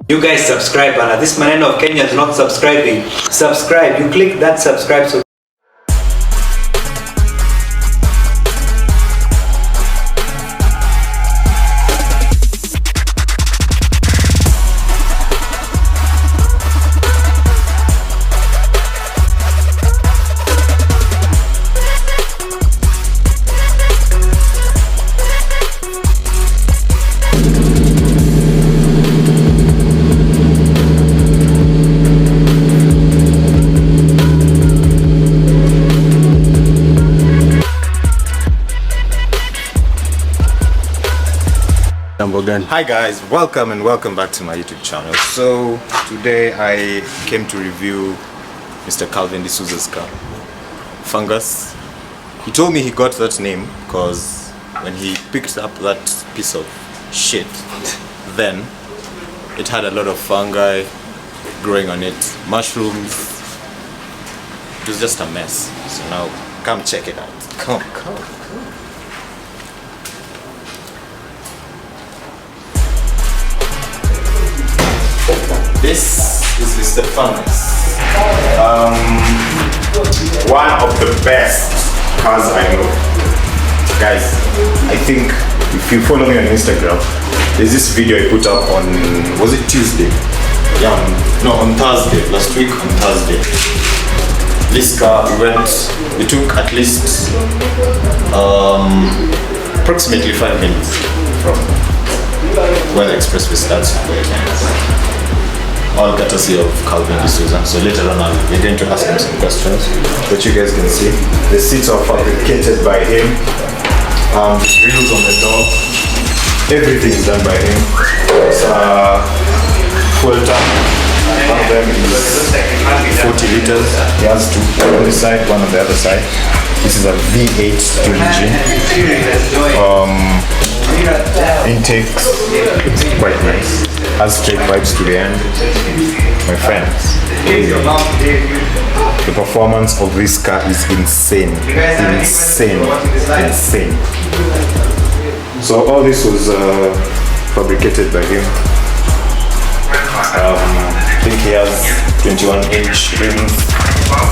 You guys subscribe, and this maneno of Kenya is not subscribing. Subscribe. You click that subscribe. So Hi guys, welcome back to my YouTube channel. So today I came to review Mr. Calvin de Souza's car, Fungus. He told me he got that name because when he picked up that piece of shit, then it had a lot of fungi growing on it, mushrooms. It was just a mess. So now come check it out. Come. This is Mr. Fungus. One of the best cars I know. Guys, I think if you follow me on Instagram, there's this video I put up on, was it Tuesday? Yeah, no, on Thursday, last week on Thursday. This car, we took at least approximately 5 minutes from where the expressway starts. All courtesy of Calvin de Souza. So later on we're going to ask him some questions. But you guys can see the seats are fabricated by him. The grills on the door, everything is done by him. It's a full tank. One of them is 40 liters. He has two, one on this side, one on the other side. This is a V8 twin engine. Intakes, quite nice. Has straight pipes to the end. My friends, the performance of this car is insane. So all this was fabricated by him. I think he has 21-inch rims.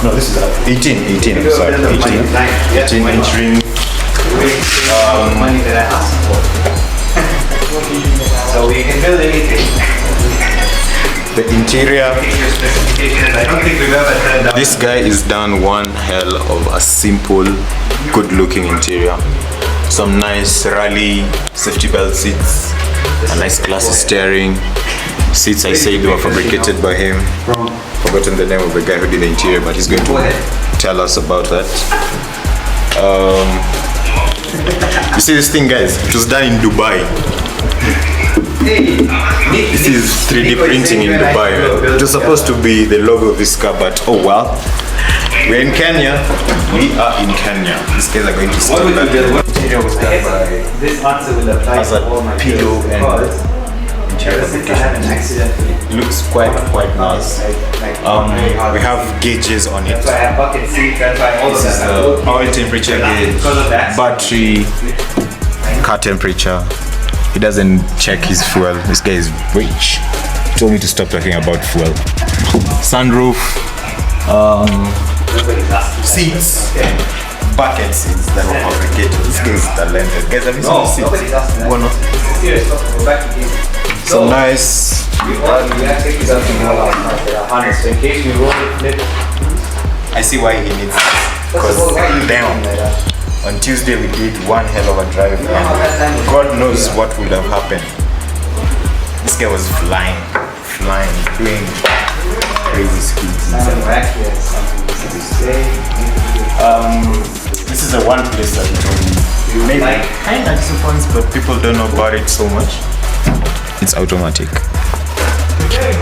No, this is 18. I'm sorry, 18-inch rims. money that I asked for. So we can build anything. The interior. I don't think we've ever turned out. This guy is done one hell of a simple, good-looking interior. Some nice rally safety belt seats, a nice classy steering. Seats I said were fabricated by him. Forgotten the name of the guy who did the interior, but he's going to tell us about that. You see this thing, guys? It was done in Dubai. This is 3D printing in Dubai. It was supposed to be the logo of this car, but oh well. We're in Kenya. We are in Kenya. These guys are going to steal that. The interior was done by Hazard Pillow and interior fabrication. It looks quite nice. We have gauges on it. This is the oil temperature gauge, battery, car temperature. He doesn't check his fuel. This guy is rich. He told me to stop talking about fuel. Sunroof, seats, bucket seats that were fabricated. This guy is talented. Guys, have you seen the seats? So nice. I see why he needs this. Because damn. On Tuesday we did one hell of a drive and God knows what would have happened. This guy was flying, doing crazy speeds. This is the one place that he told me maybe kind of disappoints, but people don't know about it so much. It's automatic.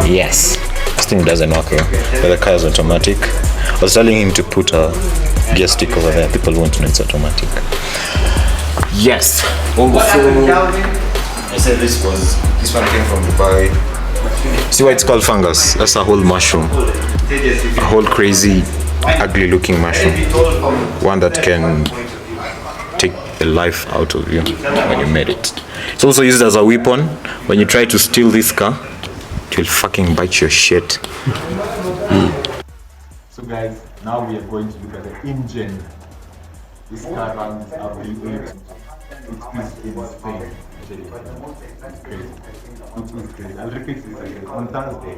Yes. This thing doesn't work here, but the car is automatic. I was telling him to put a gear stick over there. People won't know it's automatic. Yes. Also, I said this one came from Dubai. See why it's called Fungus? That's a whole mushroom. A whole crazy, ugly looking mushroom. One that can take the life out of you when you made it. It's also used as a weapon when you try to steal this car. It will fucking bite your shit. So guys, now we are going to look at the engine. This car runs a V8. It is insane. It's crazy. It is crazy. I'll repeat this again. On Thursday,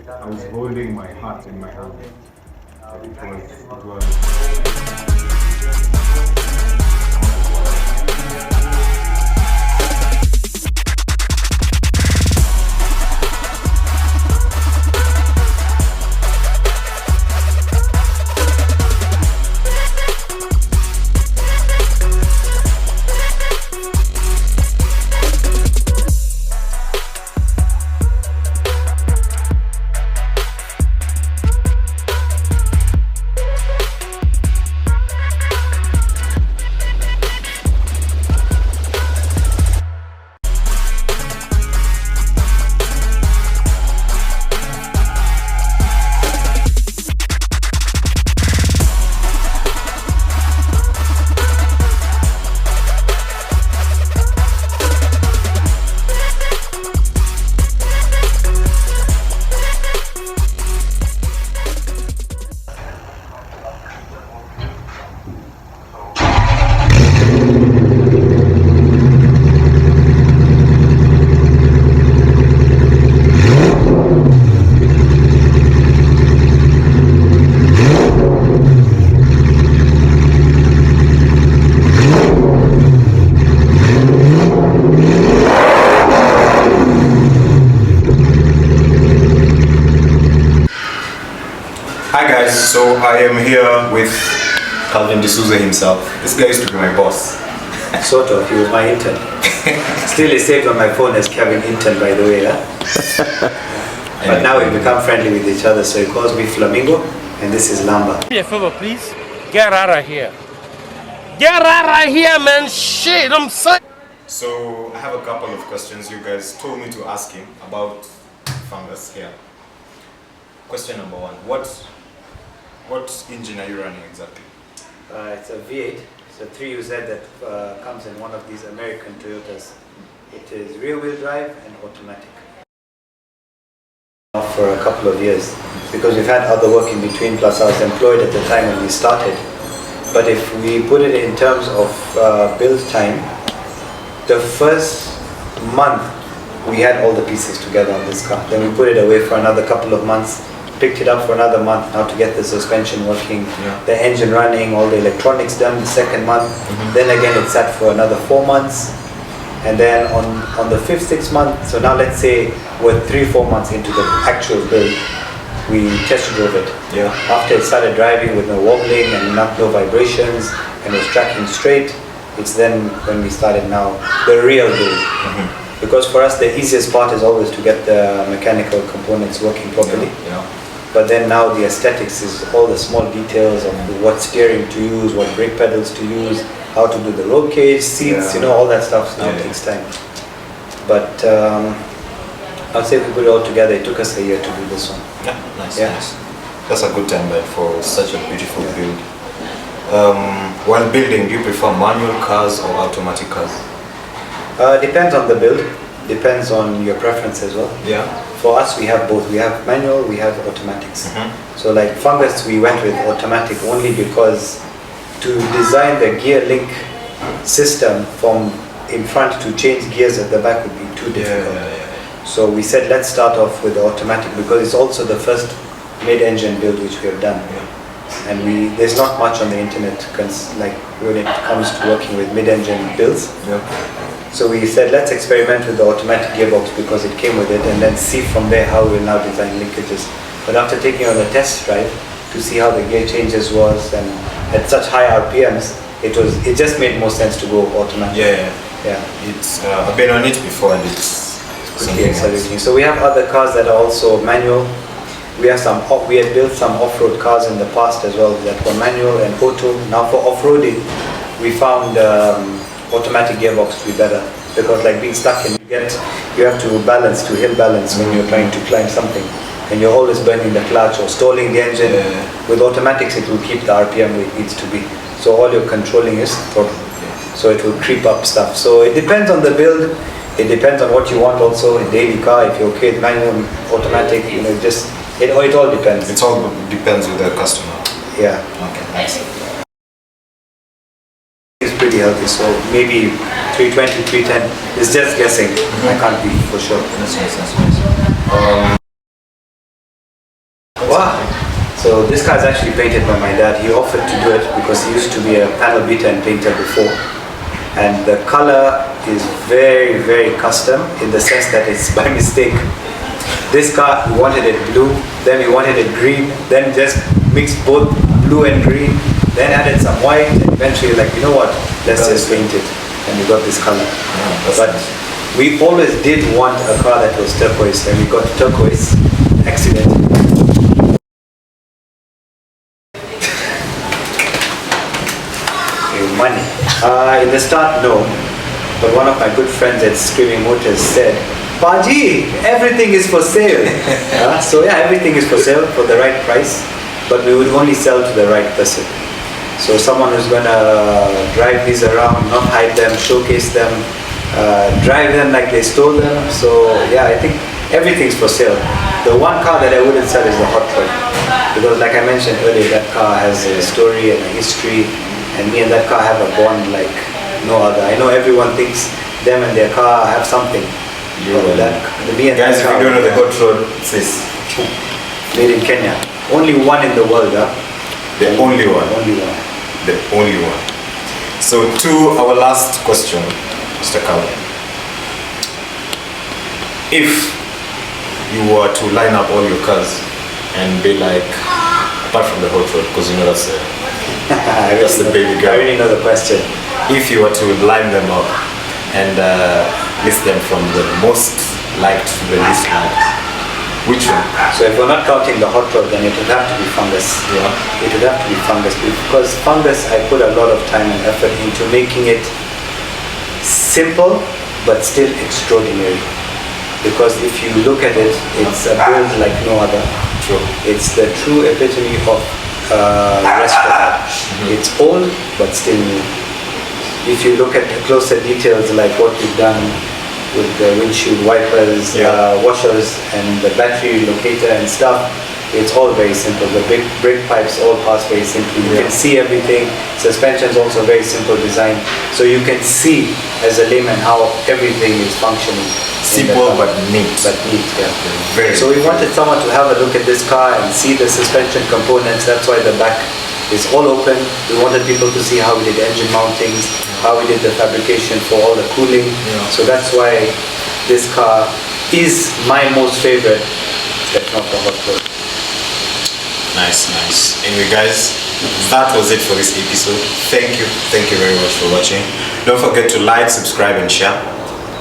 I was holding my heart in my hand. It was Hi guys, so I am here with Calvin de Souza himself. This guy used to be my boss. Sort of, he was my intern. Still is saved on my phone as Kevin Intern, by the way, huh? But now we've become friendly with each other, so he calls me Flamingo, and this is Lamba. Do me a favor, please. Get out of here. Get out of here, man. Shit, I'm saying. So I have a couple of questions you guys told me to ask him about Fungus here. Question number one, what engine are you running exactly? It's a V8. It's a 3UZ that comes in one of these American Toyotas. It is rear-wheel drive and automatic. For a couple of years, because we've had other work in between, plus I was employed at the time when we started. But if we put it in terms of build time, the first month we had all the pieces together on this car. Then we put it away for another couple of months, picked it up for another month now to get the suspension working, the engine running, all the electronics done the second month. Then again it sat for another 4 months. And then on the 5th, 6th month, so now let's say we're 3-4 months into the actual build, we test drove it. After it started driving with no wobbling and no vibrations and was tracking straight, it's then when we started now the real build. Because for us the easiest part is always to get the mechanical components working properly. But then now the aesthetics is all the small details of what steering to use, what brake pedals to use, how to do the roll cage, seats, you know, all that stuff now takes time. But I'd say if we put it all together, it took us a year to do this one. Nice. That's a good timeline for such a beautiful build. While building, do you prefer manual cars or automatic cars? Depends on the build, depends on your preference as well. For us, we have both. We have manual, we have automatics. So like Fungus, we went with automatic only because to design the gear link system from in front to change gears at the back would be too difficult. So we said let's start off with the automatic because it's also the first mid-engine build which we have done. And there's not much on the internet like when it comes to working with mid-engine builds. So we said let's experiment with the automatic gearbox because it came with it and then see from there how we'll now design linkages. But after taking on a test drive to see how the gear changes was and at such high RPMs, it just made more sense to go automatic. It's I've been on it before and it's pretty exciting. So we have other cars that are also manual. We had built some off-road cars in the past as well that were manual and auto. Now for off-roading, we found automatic gearbox to be better because like being stuck in, you have to balance, to hill balance when you're trying to climb something and you're always burning the clutch or stalling the engine. With automatics it will keep the RPM where it needs to be. So all your controlling is so it will creep up stuff. So it depends on the build. It depends on what you want also in daily car. If you're okay with manual, automatic, you know, it all depends. It all depends with the customer. Yeah. Okay, nice. It's pretty healthy, so maybe 320, 310. It's just guessing. I can't be for sure. Wow. So this car is actually painted by my dad. He offered to do it because he used to be a panel beater and painter before. And the color is very, very custom in the sense that it's by mistake. This car, we wanted it blue, then we wanted it green, then just mixed both blue and green, then added some white, and eventually like, you know what, let's just paint it. And we got this color. But we always did want a car that was turquoise, and we got turquoise, accident. Money. In the start, no. But one of my good friends at Screaming Motors said, Paji, everything is for sale. So yeah, everything is for sale for the right price, but we would only sell to the right person. So someone who's gonna drive these around, not hide them, showcase them, drive them like they stole them. So yeah, I think everything's for sale. The one car that I wouldn't sell is the Hot Rod, because like I mentioned earlier, that car has a story and a history, and me and that car have a bond like no other. I know everyone thinks them and their car have something. Guys, if you don't know the Hot Rod, it's this. Made in Kenya. Only one in the world, huh? The only one. Only one. The only one. So to our last question, Mr. Calvin. If you were to line up all your cars and be like, apart from the Hot Rod, because you know that's the baby girl. I already know the question. If you were to line them up and list them from the most liked to the least liked, which one? So if we're not counting the Hot Rod, then it would have to be Fungus. Yeah. It would have to be Fungus, because Fungus, I put a lot of time and effort into making it simple but still extraordinary. Because if you look at it, it's a build like no other. True. It's the true epitome of restaurant. It's old but still new. If you look at the closer details, like what we've done with the windshield wipers, washers, and the battery locator and stuff, it's all very simple. The big brake pipes all pass very simply. You can see everything. Suspension's also very simple design, so you can see as a layman how everything is functioning. Simple but neat. But neat, yeah. Very. So we wanted someone to have a look at this car and see the suspension components. That's why the back is all open. We wanted people to see how we did engine mountings, how we did the fabrication for all the cooling. So that's why this car is my most favorite, except not the Hot Rod. Nice, nice. Anyway guys, that was it for this episode. Thank you very much for watching. Don't forget to like, subscribe and share.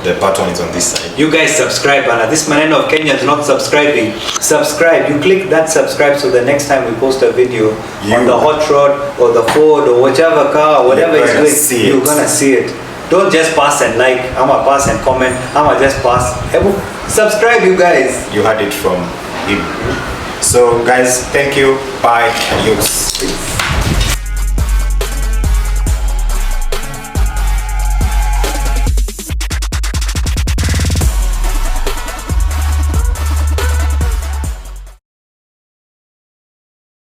The button is on this side. You guys subscribe, Anna. This maneno of Kenya is not subscribing. Subscribe. You click that subscribe, so the next time we post a video on the Hot Rod or the Ford or whichever car or whatever it's doing, you're gonna see it. Don't just pass and like. I'ma pass and comment. I'ma just pass. Subscribe, you guys. You heard it from him. So guys, thank you. Bye. Adios. Peace.